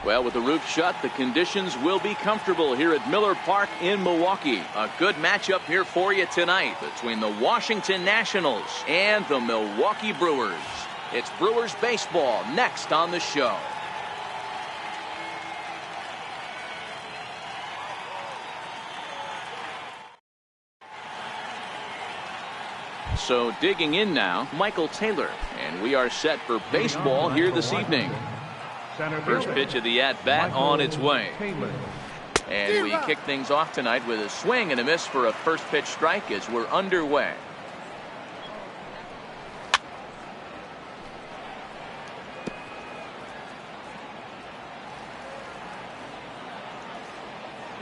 Well, with the roof shut, the conditions will be comfortable here at Miller Park in Milwaukee. A good matchup here for you tonight between the Washington Nationals and the Milwaukee Brewers. It's Brewers baseball next on the show. So digging in now, Michael Taylor, and we are set for baseball here this evening. First pitch of the at-bat on its way. And we kick things off tonight with a swing and a miss for a first pitch strike as we're underway.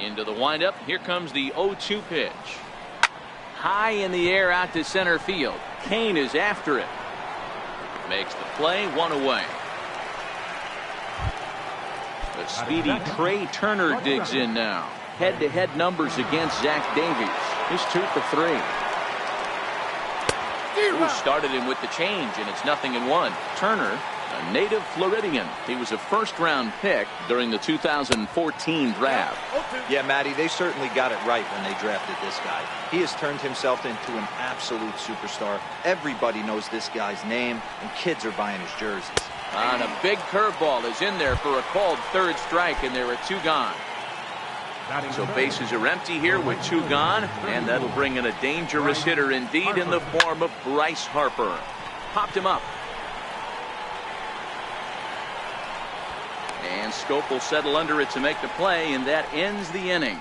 Into the windup. Here comes the 0-2 pitch. High in the air out to center field. Kane is after it. Makes the play, one away. The speedy Trey Turner digs in now. Head-to-head numbers against Zach Davies. He's 2 for 3. Who started him with the change, and it's 0-1. Turner, a native Floridian. He was a first-round pick during the 2014 draft. Yeah, Matty, they certainly got it right when they drafted this guy. He has turned himself into an absolute superstar. Everybody knows this guy's name, and kids are buying his jerseys. And a big curveball is in there for a called third strike, and there are 2 gone. So bases are empty here with 2 gone, and that'll bring in a dangerous hitter indeed in the form of Bryce Harper. Popped him up. And Scope will settle under it to make the play, and that ends the inning.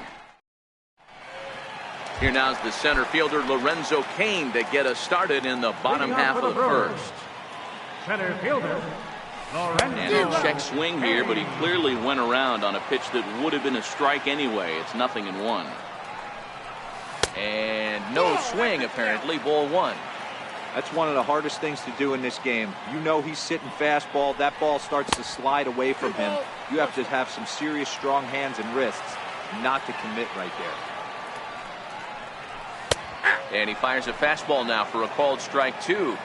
Here now is the center fielder Lorenzo Cain to get us started in the bottom half of the first. Center fielder. And a check swing here, but he clearly went around on a pitch that would have been a strike anyway. It's 0-1. And no swing, apparently. Ball 1. That's one of the hardest things to do in this game. You know he's sitting fastball. That ball starts to slide away from him. You have to have some serious strong hands and wrists not to commit right there. And he fires a fastball now for a called strike 2.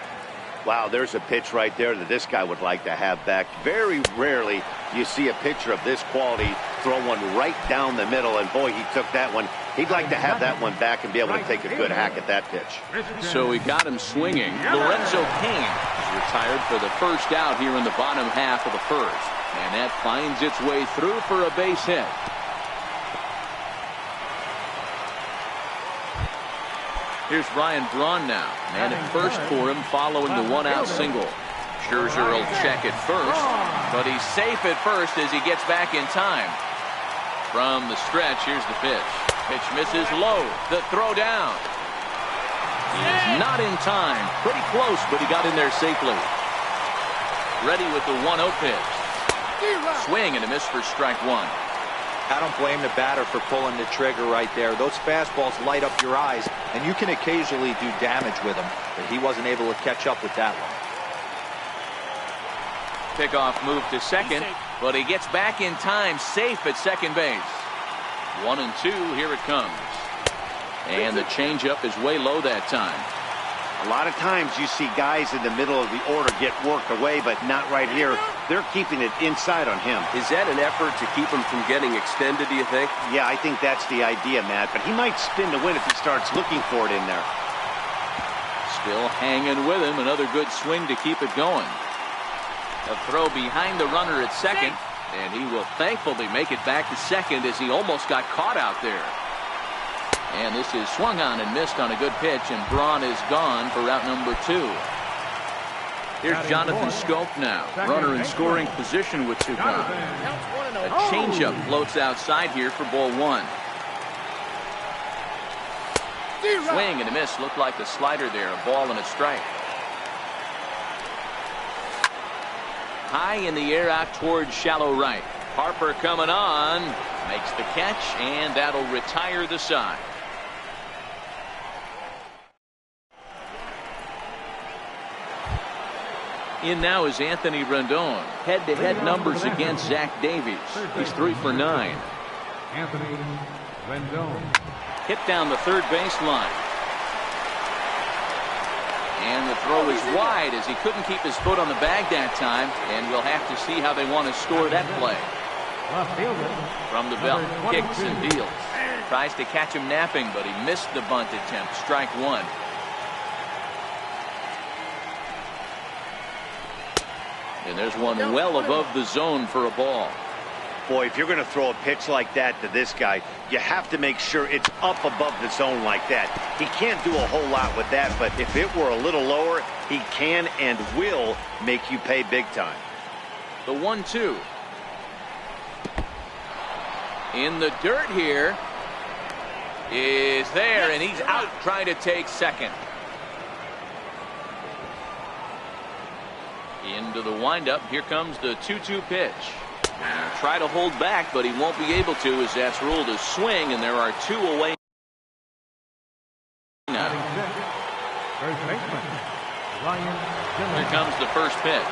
Wow, there's a pitch right there that this guy would like to have back. Very rarely you see a pitcher of this quality throw one right down the middle, and boy, he took that one. He'd like to have that one back and be able to take a good hack at that pitch. So we got him swinging. Lorenzo Cain is retired for the first out here in the bottom half of the first. And that finds its way through for a base hit. Here's Ryan Braun now. Man at first for him following the 1-out single. Scherzer will check at first, but he's safe at first as he gets back in time. From the stretch, here's the pitch. Pitch misses low. The throw down. He is not in time. Pretty close, but he got in there safely. Ready with the 1-0 pitch. Swing and a miss for strike 1. I don't blame the batter for pulling the trigger right there. Those fastballs light up your eyes, and you can occasionally do damage with them, but he wasn't able to catch up with that one. Pickoff move to second, but he gets back in time, safe at second base. 1-2, here it comes. And the changeup is way low that time. A lot of times you see guys in the middle of the order get worked away, but not right here. They're keeping it inside on him. Is that an effort to keep him from getting extended, do you think? Yeah, I think that's the idea, Matt. But he might spin to win if he starts looking for it in there. Still hanging with him. Another good swing to keep it going. A throw behind the runner at second. And he will thankfully make it back to second as he almost got caught out there. And this is swung on and missed on a good pitch, and Braun is gone for out number 2. Here's Jonathan Scope now. Runner in scoring position with 2 gone. A changeup floats outside here for ball 1. Swing and a miss. Looked like a slider there. A ball and a strike. High in the air out towards shallow right. Harper coming on. Makes the catch, and that'll retire the side. In now is Anthony Rendon. Head-to-head numbers against Zach Davies. He's 3 for 9. Anthony Rendon. Hit down the third baseline. And the throw is wide as he couldn't keep his foot on the bag that time. And we'll have to see how they want to score that play. Left fielder. From the belt, Number kicks and 22. deals. Tries to catch him napping, but he missed the bunt attempt. Strike one. And there's one well above the zone for a ball. Boy, if you're going to throw a pitch like that to this guy, you have to make sure it's up above the zone like that. He can't do a whole lot with that, but if it were a little lower, he can and will make you pay big time. The 1-2. In the dirt here is there, and he's out trying to take second. Into the windup. Here comes the 2-2 pitch. Try to hold back, but he won't be able to, as that's ruled a swing, and there are two away now. First baseman, Ryan Zimmerman. Here comes the first pitch.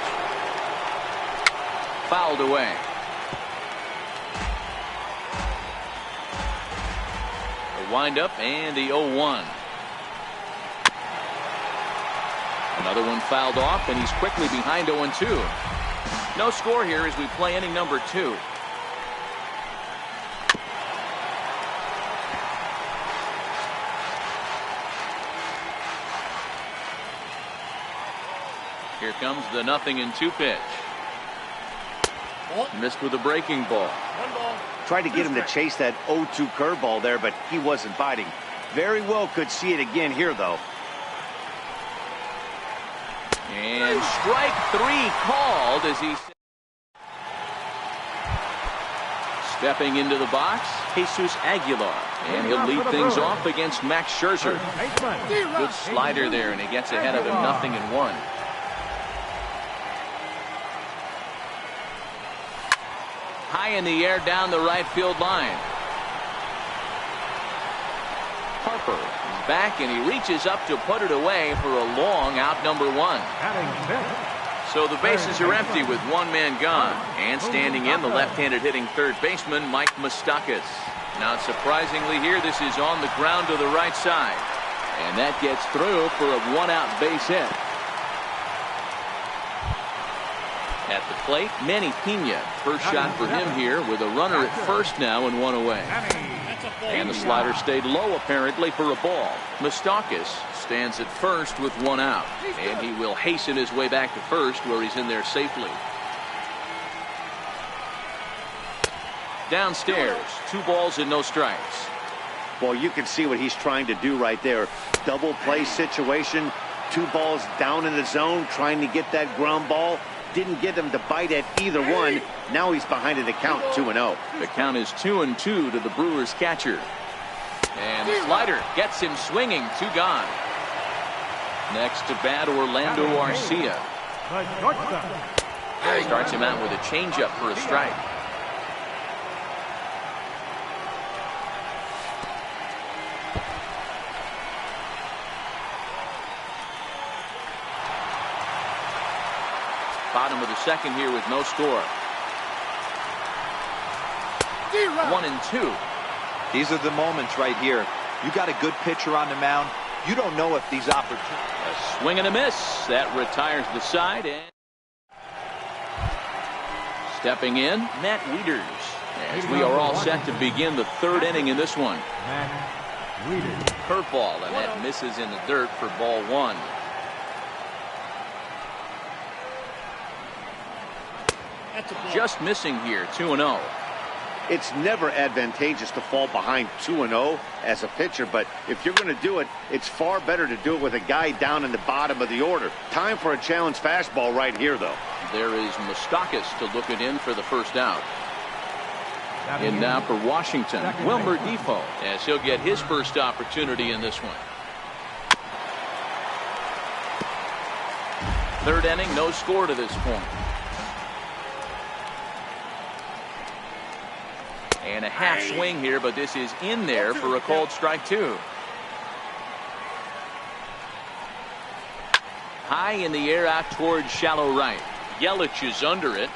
Fouled away. The windup and the 0-1. Another one fouled off, and he's quickly behind 0-2. No score here as we play inning number 2. Here comes the 0-2 pitch. Missed with a breaking ball. Tried to get him to chase that 0-2 curveball there, but he wasn't biting. Very well could see it again here, though. And strike 3 called as he stepping into the box, Jesus Aguilar, and he'll lead things off against Max Scherzer. Good slider there, and he gets ahead of him 0-1. High in the air down the right field line. Harper is back, and he reaches up to put it away for a long out, number 1. So the bases are empty with one man gone, and standing in the left-handed hitting third baseman Mike Moustakas. Not surprisingly here, this is on the ground to the right side, and that gets through for a one-out base hit. At the plate, Manny Pena. First shot for him here with a runner at first now and one away. And the slider stayed low apparently for a ball. Moustakas stands at first with one out, and he will hasten his way back to first where he's in there safely. Downstairs, 2 balls and no strikes. Well, you can see what he's trying to do right there. Double play situation, 2 balls down in the zone, trying to get that ground ball. Didn't get him to bite at either one. Now he's behind in the count, 2-0. The count is 2-2 to the Brewers catcher. And the slider gets him swinging, 2 gone. Next to bat, Orlando Arcia. Starts him out with a changeup for a strike. Bottom of the second here with no score. 1-2. These are the moments right here. You got a good pitcher on the mound. You don't know if these opportunities. A swing and a miss. That retires the side. And stepping in, Matt Wieters. As we are all set to begin the 3rd inning in this one. Curveball, and that misses in the dirt for ball 1. Just missing here, 2-0. It's never advantageous to fall behind 2-0 as a pitcher, but if you're going to do it, it's far better to do it with a guy down in the bottom of the order. Time for a challenge fastball right here, though. There is Moustakas to look it in for the first out. And now for Washington, Wilmer Difo, as he'll get his first opportunity in this one. 3rd inning, no score to this point. And a half swing here, but this is in there for a called strike 2. High in the air out towards shallow right. Yelich is under it.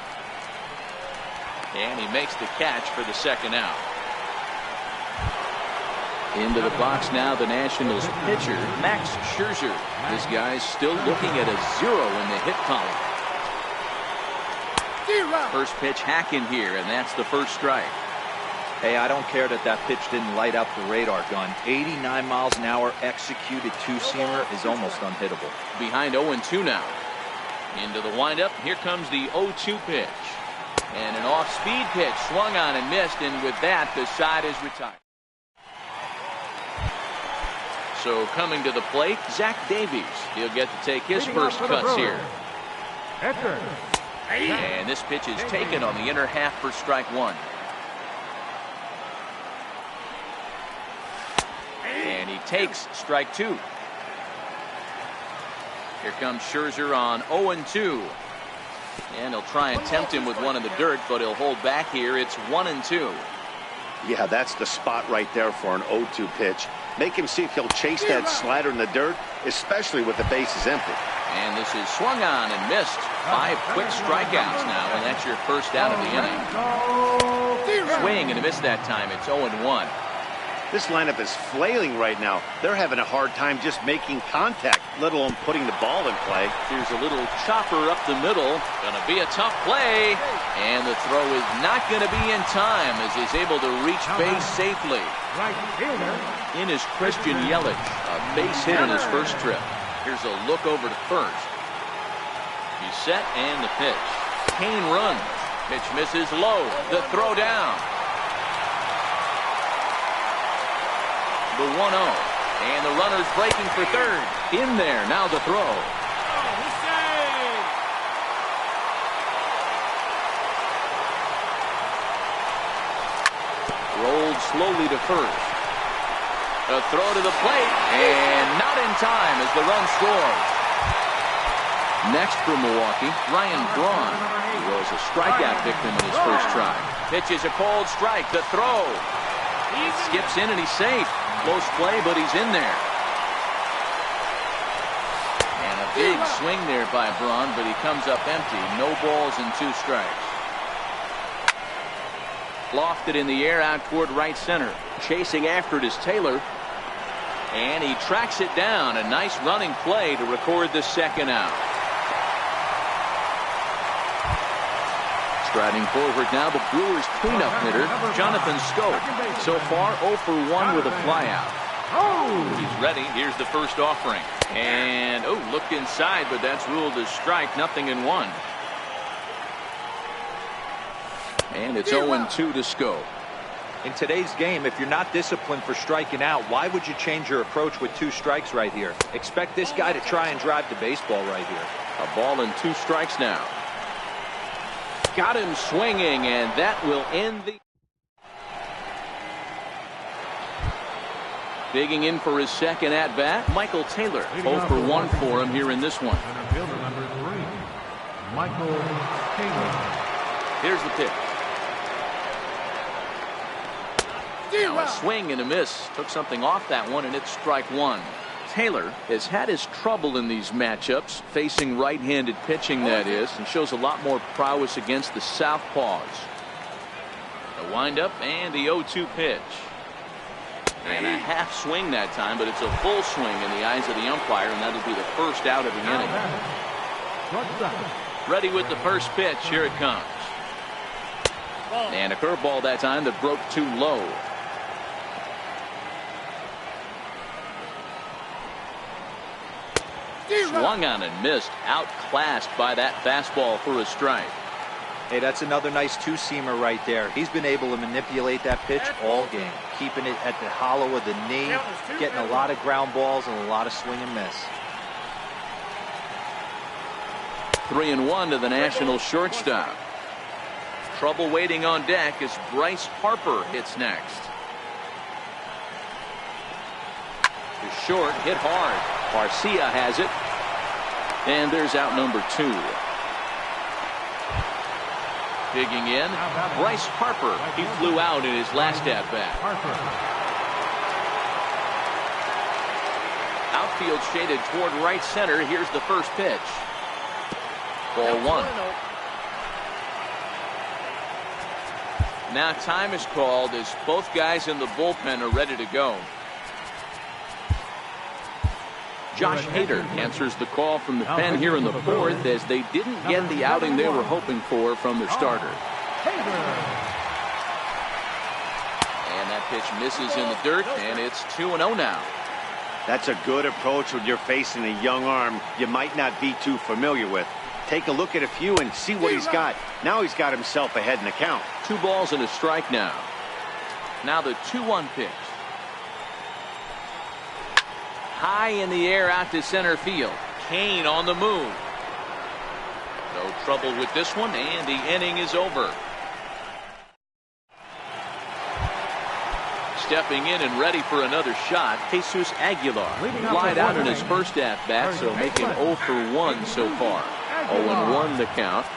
And he makes the catch for the 2nd out. Into the box now, the Nationals pitcher, Max Scherzer. This guy's still looking at a 0 in the hit column. First pitch hacking here, and that's the first strike. Hey, I don't care that pitch didn't light up the radar gun. 89 miles an hour executed two-seamer is almost unhittable. Behind 0-2 now. Into the windup. Here comes the 0-2 pitch. And an off-speed pitch swung on and missed, and with that, the side is retired. So coming to the plate, Zach Davies. He'll get to take his first cuts here. And this pitch is taken on the inner half for strike one. And he takes strike two. Here comes Scherzer on 0-2. And he'll try and tempt him with one in the dirt, but he'll hold back here. It's 1-2. Yeah, that's the spot right there for an 0-2 pitch. Make him see if he'll chase that slider in the dirt, especially with the bases empty. And this is swung on and missed. 5 quick strikeouts now, and that's your first out of the inning. Swing and a miss that time. It's 0-1. This lineup is flailing right now. They're having a hard time just making contact, let alone putting the ball in play. Here's a little chopper up the middle. Gonna be a tough play. And the throw is not gonna be in time as he's able to reach base safely. In is Christian Yelich, a base hit in his first trip. Here's a look over to first. He's set and the pitch. Kane runs. Pitch misses low. The throw down. The 1-0, and the runner's breaking for third. In there, now the throw. Rolled slowly to first. A throw to the plate, and not in time as the run scores. Next for Milwaukee, Ryan Braun. He was a strikeout victim in his first try. Pitches a cold strike, the throw. He skips in and he's safe. Close play, but he's in there. And a big swing there by Braun, but he comes up empty. No balls and 2 strikes. Lofted in the air out toward right center. Chasing after it is Taylor. And he tracks it down. A nice running play to record the second out. Striding forward now, the Brewers' cleanup hitter, Jonathan Scope. So far, 0 for 1 with a flyout. He's ready. Here's the first offering. And, looked inside, but that's ruled as strike. Nothing in 1. And it's 0-2 to Scope. In today's game, if you're not disciplined for striking out, why would you change your approach with 2 strikes right here? Expect this guy to try and drive the baseball right here. A ball and 2 strikes now. Got him swinging, and that will end the... Digging in for his second at-bat, Michael Taylor. 0 for 1 for him here in this one. Fielder number 3, Michael Taylor. Here's the pitch. Now a swing and a miss. Took something off that one, and it's strike 1. Taylor has had his trouble in these matchups, facing right-handed pitching, that is, and shows a lot more prowess against the southpaws. The windup and the 0-2 pitch. And a half swing that time, but it's a full swing in the eyes of the umpire, and that'll be the first out of the inning. Ready with the first pitch. Here it comes. And a curveball that time that broke too low. Swung on and missed. Outclassed by that fastball for a strike. Hey, that's another nice 2-seamer right there. He's been able to manipulate that pitch all game, keeping it at the hollow of the knee, getting a lot of ground balls and a lot of swing and miss. 3-1 to the National shortstop. Trouble waiting on deck as Bryce Harper hits next. To short, hit hard. Garcia has it. And there's out number 2. Digging in, Bryce Harper. He flew out in his last at-bat. Outfield shaded toward right center. Here's the first pitch. Ball 1. Now time is called as both guys in the bullpen are ready to go. Josh Hader answers the call from the pen here in the fourth as they didn't get the outing they were hoping for from their starter. And that pitch misses in the dirt, and it's 2-0 now. That's a good approach when you're facing a young arm you might not be too familiar with. Take a look at a few and see what he's got. Now he's got himself ahead in the count. 2 balls and a strike now. Now the 2-1 pitch. High in the air out to center field. Kane on the move. No trouble with this one, and the inning is over. Stepping in and ready for another shot, Jesus Aguilar. Lied out in his first at-bat, so making 0 for 1 so far. 0-1 the count.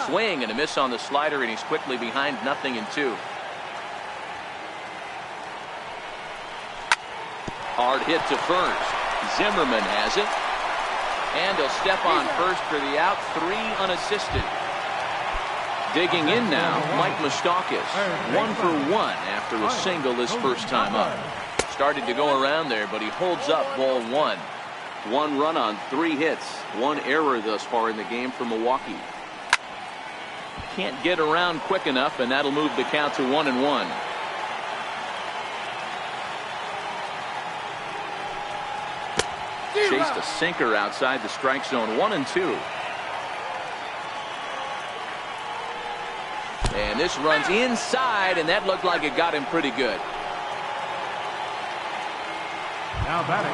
Swing and a miss on the slider, and he's quickly behind 0-2. Hard hit to first. Zimmerman has it. And he'll step on first for the out. 3 unassisted. Digging in now, Mike Moustakas. 1 for 1 after a single his first time up. Started to go around there, but he holds up ball 1. 1 run on 3 hits. 1 error thus far in the game for Milwaukee. Can't get around quick enough, and that'll move the count to 1-1. Chased a sinker outside the strike zone. 1-2. And this runs inside, and that looked like it got him pretty good. Now batting.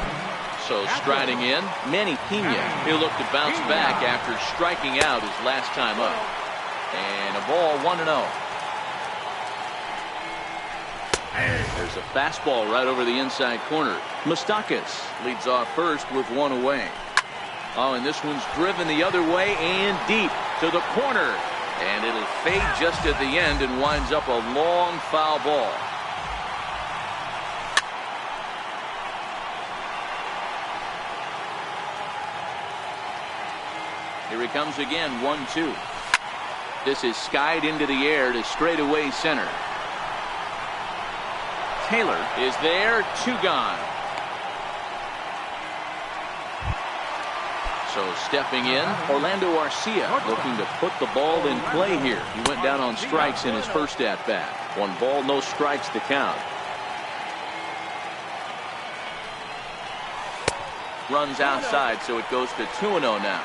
So striding in, Manny Pena. He'll look to bounce back after striking out his last time up. And a ball 1-0. There's a fastball right over the inside corner. Moustakas leads off first with 1 away. Oh, and this one's driven the other way and deep to the corner. And it'll fade just at the end and winds up a long foul ball. Here he comes again, 1-2. This is skied into the air to straightaway center. Taylor is there, 2 gone. So stepping in, Orlando Arcia looking to put the ball in play here. He went down on strikes in his first at-bat. 1 ball, no strikes to count. Runs outside, so it goes to 2-0 now.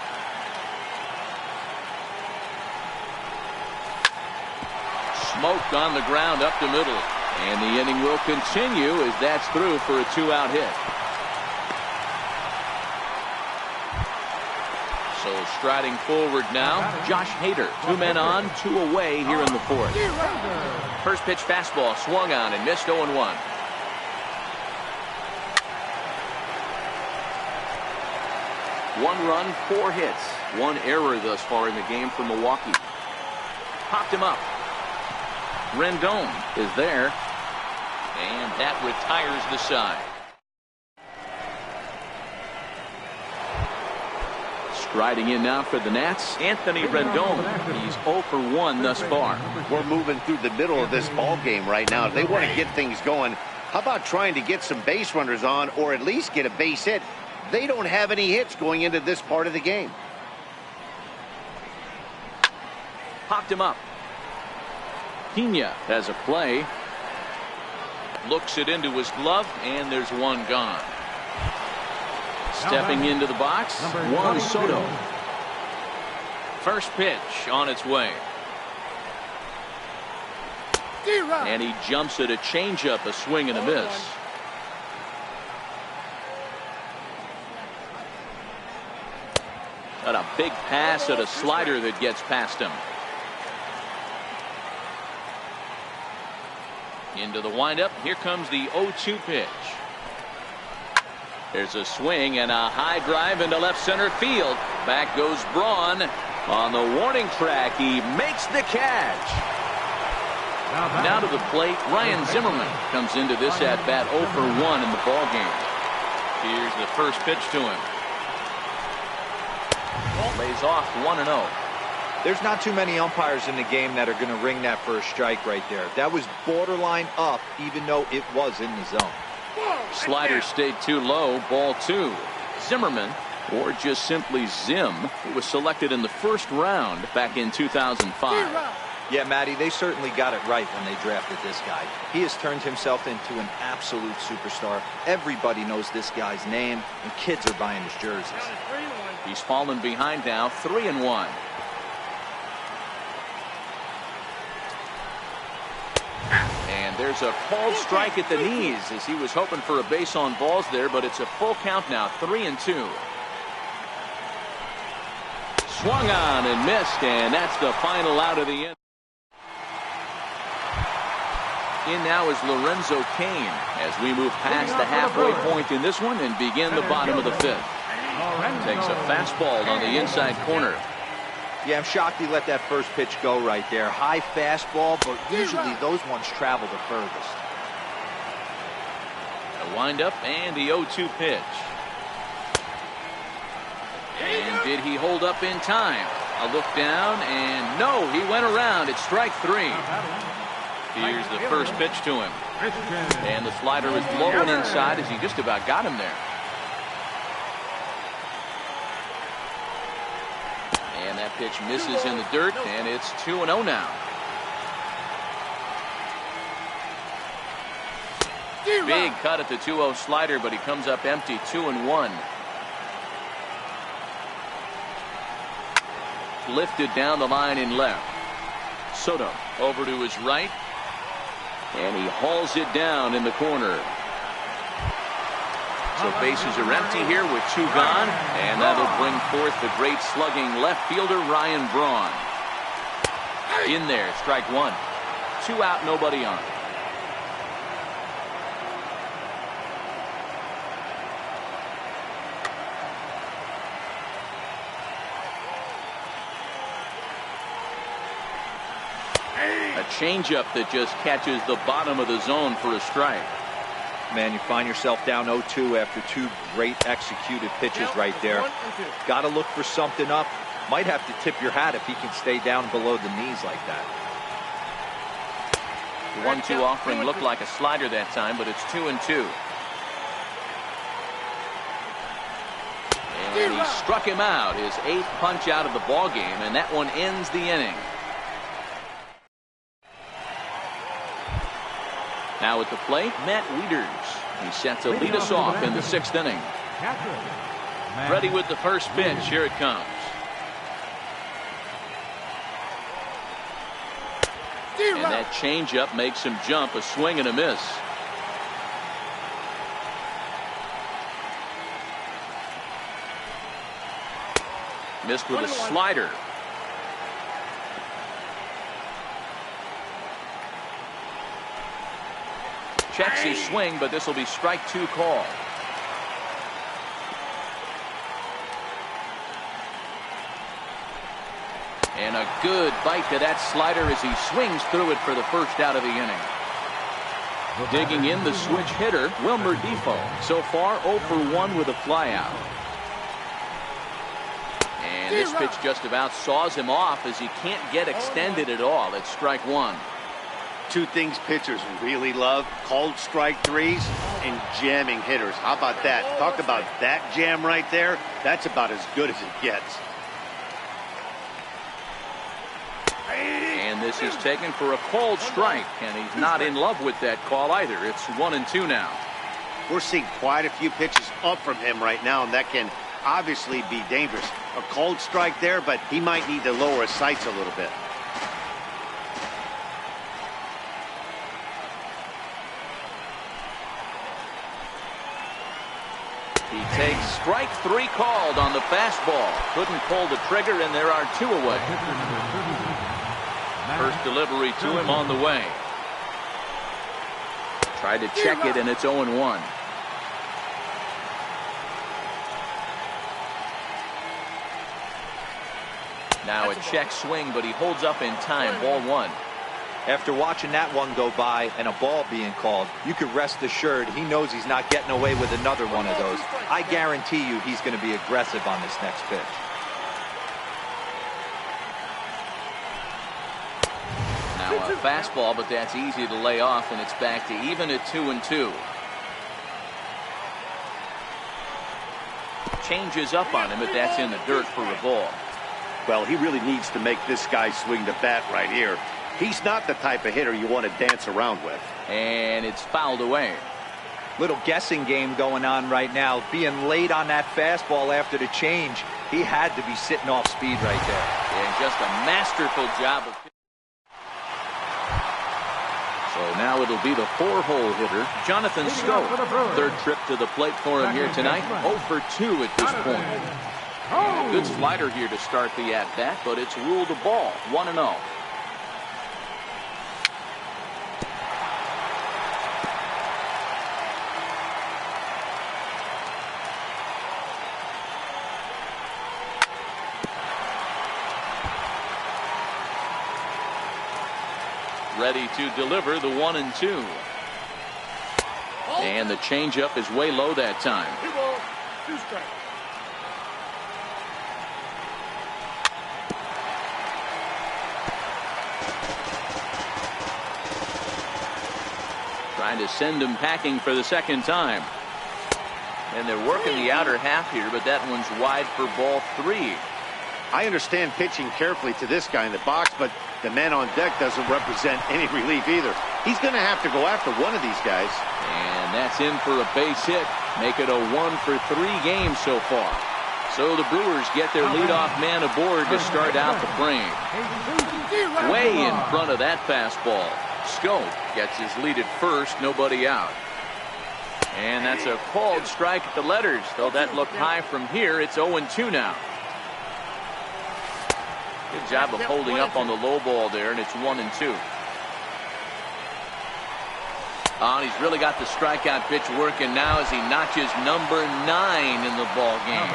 Smoked on the ground up the middle. And the inning will continue as that's through for a 2-out hit. So striding forward now, Josh Hader. 2 men on, 2 away here in the fourth. First pitch fastball swung on and missed 0-1. 1 run, 4 hits. 1 error thus far in the game for Milwaukee. Popped him up. Rendon is there. And that retires the side. Striding in now for the Nats, Anthony Rendon. He's 0 for 1 thus far. We're moving through the middle of this ball game right now. If they want to get things going, how about trying to get some base runners on or at least get a base hit? They don't have any hits going into this part of the game. Popped him up. Pena has a play. Looks it into his glove, and there's 1 gone. Stepping into the box, Juan Soto. First pitch on its way. And he jumps at a changeup, a swing and a miss. Got a big pass at a slider that gets past him. Into the windup. Here comes the 0-2 pitch. There's a swing and a high drive into left center field. Back goes Braun on the warning track. He makes the catch. Now to the plate, Ryan Zimmerman comes into this at bat 0 for 1 in the ball game. Here's the first pitch to him. lays off 1-0. There's not too many umpires in the game that are going to ring that for a strike right there. That was borderline up, even though it was in the zone. Slider stayed too low. Ball 2. Zimmerman, or just simply Zim, who was selected in the first round back in 2005. Yeah, Matty, they certainly got it right when they drafted this guy. He has turned himself into an absolute superstar. Everybody knows this guy's name, and kids are buying his jerseys. He's fallen behind now, 3-1. And there's a called strike at the knees as he was hoping for a base on balls there, but it's a full count now, 3-2. Swung on and missed, and that's the final out of the inning. In now is Lorenzo Cain as we move past the halfway point in this one and begin the bottom of the 5th. Takes a fastball on the inside corner. Yeah, I'm shocked he let that first pitch go right there. High fastball, but usually those ones travel the furthest. A windup and the 0-2 pitch. And did he hold up in time? A look down, and no, he went around. It's strike 3. Here's the first pitch to him. And the slider is blowing inside as he just about got him there. And that pitch misses in the dirt, and it's 2-0 now. Big cut at the 2-0 slider, but he comes up empty, 2-1. Lifted down the line in left. Soto over to his right. And he hauls it down in the corner. So bases are empty here with 2 gone. And that'll bring forth the great slugging left fielder Ryan Braun. In there, strike 1. 2 out, nobody on. Changeup that just catches the bottom of the zone for a strike. Man, you find yourself down 0-2 after 2 great executed pitches right there. Got to look for something up. Might have to tip your hat if he can stay down below the knees like that. The 1-2 offering looked like a slider that time, but it's 2-2. And he struck him out, his 8th punch out of the ball game, and that one ends the inning. Now at the plate, Matt Wieters. He's set to lead us off in the 6th inning. Ready with the first pitch. Here it comes. And that changeup makes him jump, a swing and a miss. Missed with a slider. Checks his swing, but this will be strike 2 call. And a good bite to that slider as he swings through it for the first out of the inning. Digging in the switch hitter, Wilmer Defoe. So far 0 for 1 with a flyout. And this pitch just about saws him off as he can't get extended at all. It's strike 1. 2 things pitchers really love: called strike 3s and jamming hitters. How about that? Talk about that jam right there. That's about as good as it gets. And this is taken for a called strike, and he's not in love with that call either. It's 1-2 now. We're seeing quite a few pitches up from him right now, and that can obviously be dangerous. A called strike there, but he might need to lower his sights a little bit. He takes strike 3 called on the fastball. Couldn't pull the trigger, and there are 2 away. First delivery to him on the way. Tried to check it, and it's 0-1. Now a check swing, but he holds up in time. Ball 1. After watching that one go by and a ball being called, you could rest assured he knows he's not getting away with another one of those. I guarantee you he's going to be aggressive on this next pitch. Fastball, but that's easy to lay off, and it's back to even at 2-2. Changes up on him, but that's in the dirt for a ball. Well, he really needs to make this guy swing the bat right here. He's not the type of hitter you want to dance around with. And it's fouled away. Little guessing game going on right now. Being late on that fastball after the change. He had to be sitting off speed right there. And just a masterful job of. So now it'll be the 4-hole hitter, Jonathan Schoop. Third trip to the plate for him here tonight. 0 for 2 at this point. Good slider here to start the at-bat, but it's ruled a ball. 1-0. Ready to deliver the 1-2. And the changeup is way low that time. 2 strikes. Trying to send him packing for the second time. And they're working the outer half here, but that one's wide for ball 3. I understand pitching carefully to this guy in the box, but the man on deck doesn't represent any relief either. He's going to have to go after one of these guys. And that's in for a base hit. Make it a 1 for 3 games so far. So the Brewers get their leadoff man aboard to start out the frame. Way in front of that fastball. Schoop gets his lead at first, nobody out. And that's a called strike at the letters. Though that looked high from here, it's 0-2 now. Good job of holding up on the low ball there, and it's 1-2. He's really got the strikeout pitch working now as he notches number 9 in the ball game.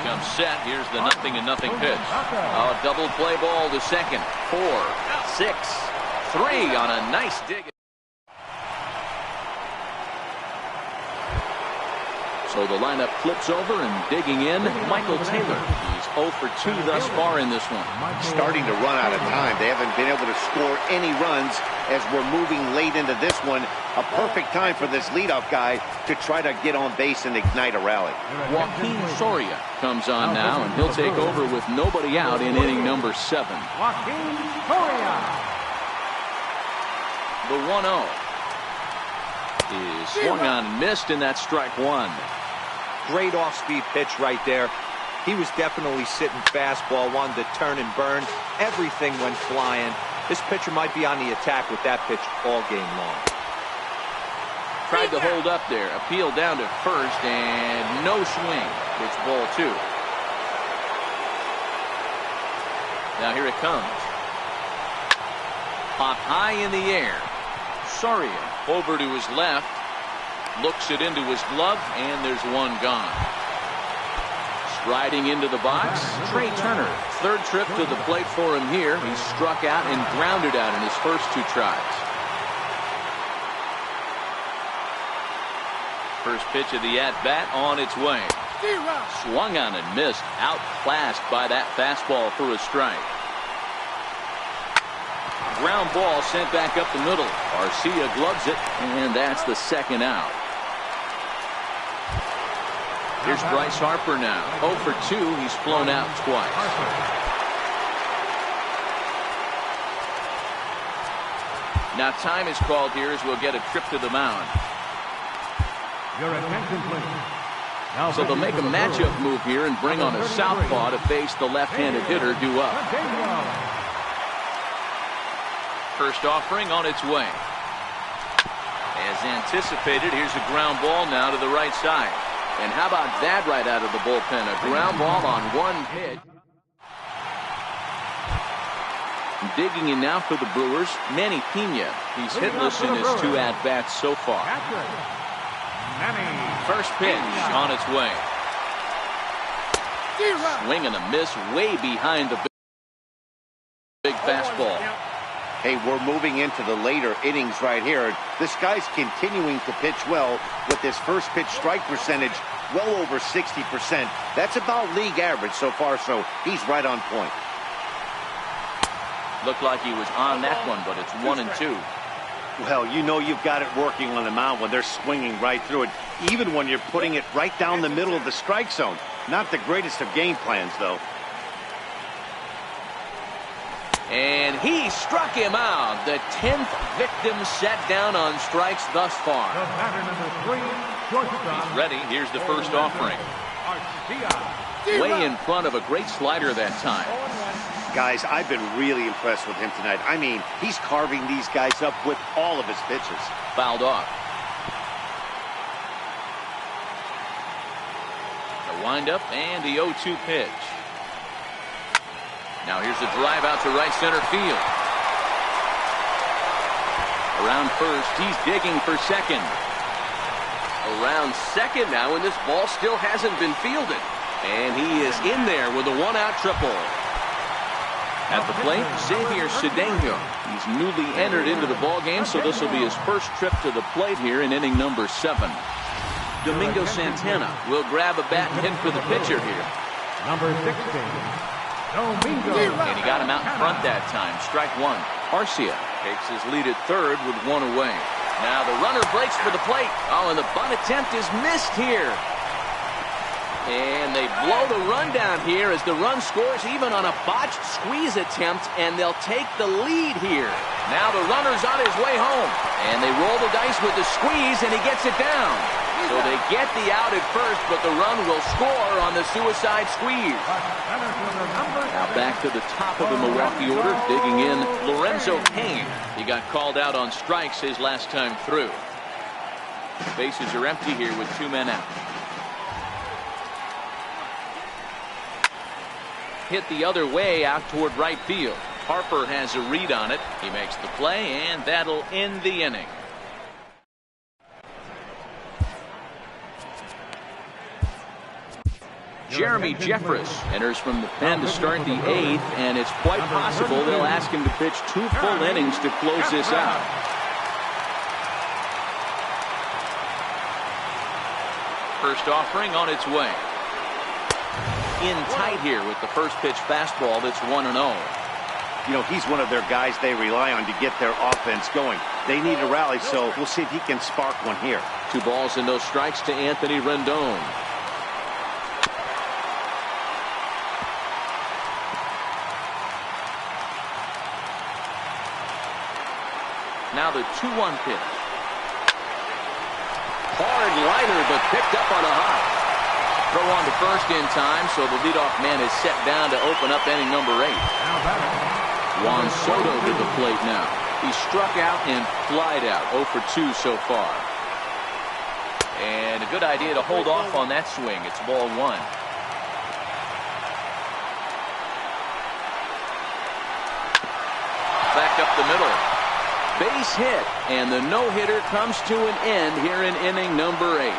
Comes set. Here's the 0-0 pitch. A double play ball to second. 4, 6, 3 on a nice dig. So the lineup flips over, and digging in, Michael Taylor. He's 0 for 2 thus far in this one. Starting to run out of time. They haven't been able to score any runs as we're moving late into this one. A perfect time for this leadoff guy to try to get on base and ignite a rally. Joaquin Soria comes on now, and he'll take over with nobody out in inning number 7. Joaquin Soria. The 1-0 is swung on and missed, and that's strike 1. Great off-speed pitch right there. He was definitely sitting fastball, wanted to turn and burn. Everything went flying. This pitcher might be on the attack with that pitch all game long. Tried to hold up there. Appeal down to first, and no swing. It's ball 2. Now here it comes. Pop high in the air. Soria over to his left. Looks it into his glove, and there's one gone. Striding into the box, Trey Turner. Third trip to the plate for him here. He struck out and grounded out in his first 2 tries. First pitch of the at-bat on its way. Swung on and missed. Outclassed by that fastball for a strike. Ground ball sent back up the middle. Garcia gloves it, and that's the second out. Here's Bryce Harper now. 0 for 2. He's flown out twice. Now time is called here as we'll get a trip to the mound. Your attention, please. So they'll make a matchup move here and bring on a southpaw to face the left-handed hitter due up. First offering on its way. As anticipated, here's a ground ball now to the right side. And how about that right out of the bullpen? A ground ball on one pitch. Digging in now for the Brewers, Manny Pena. He's hitless in his 2 at-bats so far. First pitch on its way. Swing and a miss way behind the big fastball. Hey, we're moving into the later innings right here. This guy's continuing to pitch well with his first pitch strike percentage well over 60%. That's about league average so far, so he's right on point. Looked like he was on that one, but it's 1-2. Well, you know you've got it working on the mound when they're swinging right through it, even when you're putting it right down the middle of the strike zone. Not the greatest of game plans, though. And he struck him out. The 10th victim set down on strikes thus far. The batter number 3, shortstop. He's ready. Here's the first offering. Way in front of a great slider that time. Guys, I've been really impressed with him tonight. I mean, he's carving these guys up with all of his pitches. Fouled off. The windup and the 0-2 pitch. Now here's a drive out to right center field. Around first, he's digging for second. Around second now, and this ball still hasn't been fielded. And he is in there with a one-out triple. At the plate, Xavier Cedeno. He's newly entered into the ballgame, so this will be his first trip to the plate here in inning number 7. Domingo Santana will grab a bat and hit for the pitcher here. Number 16, Domingo. And he got him out in front that time. Strike one. Arcia takes his lead at third with one away. Now the runner breaks for the plate. Oh, and the bunt attempt is missed here. And they blow the run down here as the run scores even on a botched squeeze attempt, and they'll take the lead here. Now the runner's on his way home, and they roll the dice with the squeeze, and he gets it down. So they get the out at first, but the run will score on the suicide squeeze. Now back to the top of the Milwaukee order, digging in Lorenzo Cain. He got called out on strikes his last time through. Bases are empty here with 2 men out. Hit the other way out toward right field. Harper has a read on it. He makes the play, and that'll end the inning. Jeremy Jeffress enters from the pen to start the 8th, and it's quite possible they'll ask him to pitch 2 full innings to close this out. First offering on its way. In tight here with the first pitch fastball that's 1-0. You know, he's one of their guys they rely on to get their offense going. They need a rally, so we'll see if he can spark one here. 2 balls and no strikes to Anthony Rendon. Now the 2-1 pitch. Hard liner, but picked up on a hop. Throw on to first in time, so the leadoff man is set down to open up inning number 8. Juan Soto to the plate now. He struck out and flied out. 0 for 2 so far. And a good idea to hold off on that swing. It's ball 1. Back up the middle. Base hit, and the no-hitter comes to an end here in inning number 8.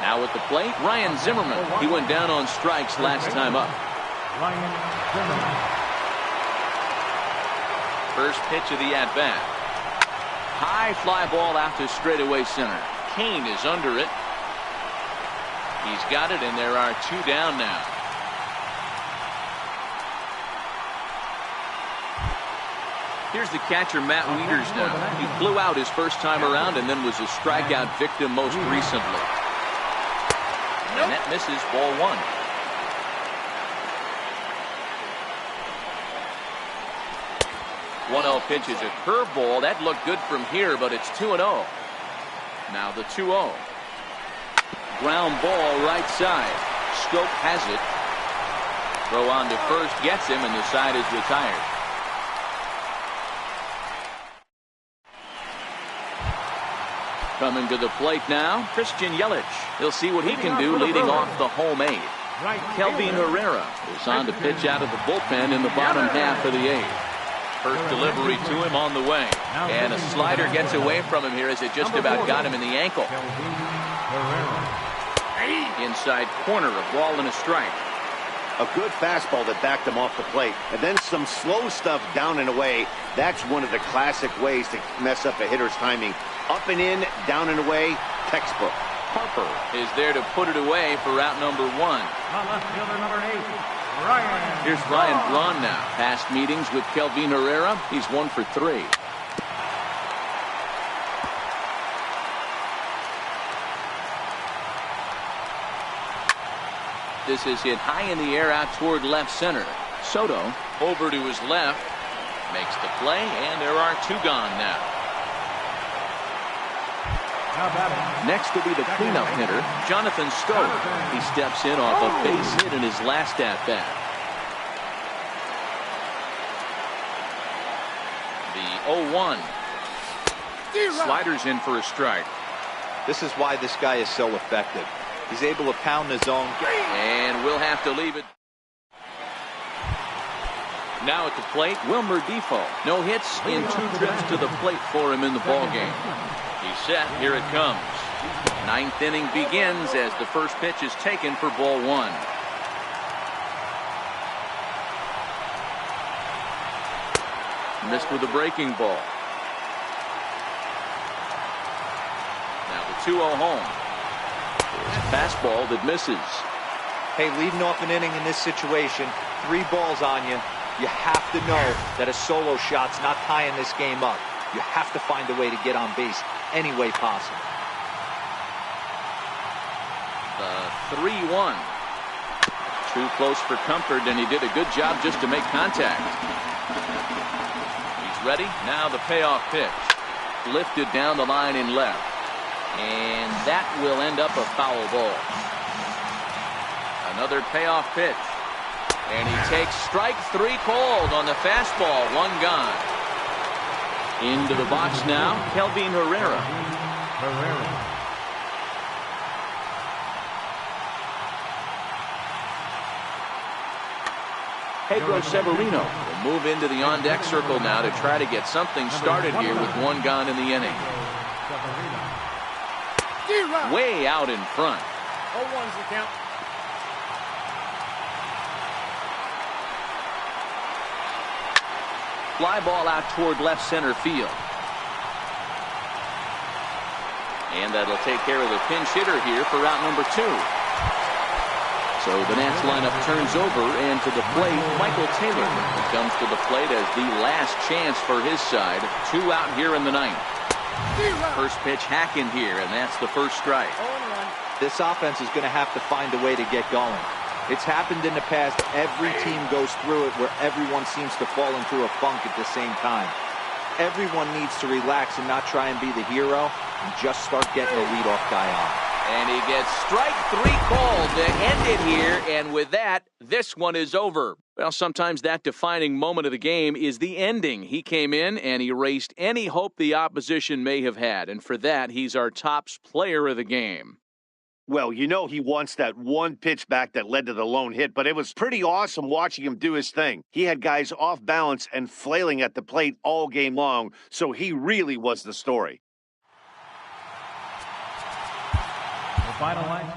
Now at the plate, Ryan Zimmerman. He went down on strikes last time up. Ryan Zimmerman. First pitch of the at-bat. High fly ball out to straightaway center. Cain is under it. He's got it, and there are 2 down now. Here's the catcher, Matt Wieters now. He flew out his first time around and then was a strikeout victim most recently. And that misses ball 1. One 0 pitch is a curveball. That looked good from here, but it's 2-0. Now the 2-0. Ground ball right side. Scope has it. Throw on to first gets him, and the side is retired. Coming to the plate now, Christian Yelich. He'll see what he can do leading off the home 8. Kelvin Herrera is on to pitch out of the bullpen in the bottom half of the 8th. First delivery to him on the way. And a slider gets away from him here as it just about got him in the ankle. Inside corner, a ball and a strike. A good fastball that backed him off the plate. And then some slow stuff down and away. That's one of the classic ways to mess up a hitter's timing. Up and in, down and away, textbook. Harper is there to put it away for route number 1. Left fielder number 8, Here's Ryan Braun now. Past meetings with Kelvin Herrera. He's 1 for 3. This is hit high in the air out toward left center. Soto over to his left. Makes the play, and there are 2 gone now. Next will be the cleanup hitter, Jonathan Stowe. He steps in off a base hit in his last at-bat. The 0-1. Sliders in for a strike. This is why this guy is so effective. He's able to pound the zone. And we'll have to leave it. Now at the plate, Wilmer Defoe. No hits in 2 trips to the plate for him in the ballgame. He's set. Here it comes. 9th inning begins as the first pitch is taken for ball 1. Missed with a breaking ball. Now the 2-0 home. There's a fastball that misses. Hey, leading off an inning in this situation, 3 balls on you. You have to know that a solo shot's not tying this game up. You have to find a way to get on base any way possible. The 3-1. Too close for comfort, and he did a good job just to make contact. He's ready. Now the payoff pitch. Lifted down the line in left. And that will end up a foul ball. Another payoff pitch. And he takes strike 3 called on the fastball. 1 gone. Into the box now, Kelvin Herrera. Pedro Severino will move into the on-deck circle now to try to get something started here with 1 gone in the inning. Way out in front. 0-1's the count. Fly ball out toward left center field. And that'll take care of the pinch hitter here for route number 2. So the Nats lineup turns over, and to the plate, Michael Taylor. He comes to the plate as the last chance for his side. 2 out here in the 9th. First pitch hacking here, and that's the first strike. This offense is going to have to find a way to get going. It's happened in the past. Every team goes through it where everyone seems to fall into a funk at the same time. Everyone needs to relax and not try and be the hero and just start getting the leadoff guy on. And he gets strike 3 called to end it here, and with that, this one is over. Well, sometimes that defining moment of the game is the ending. He came in and erased any hope the opposition may have had, and for that, he's our top player of the game. Well, you know he wants that 1 pitch back that led to the lone hit, but it was pretty awesome watching him do his thing. He had guys off balance and flailing at the plate all game long, so he really was the story. The final line.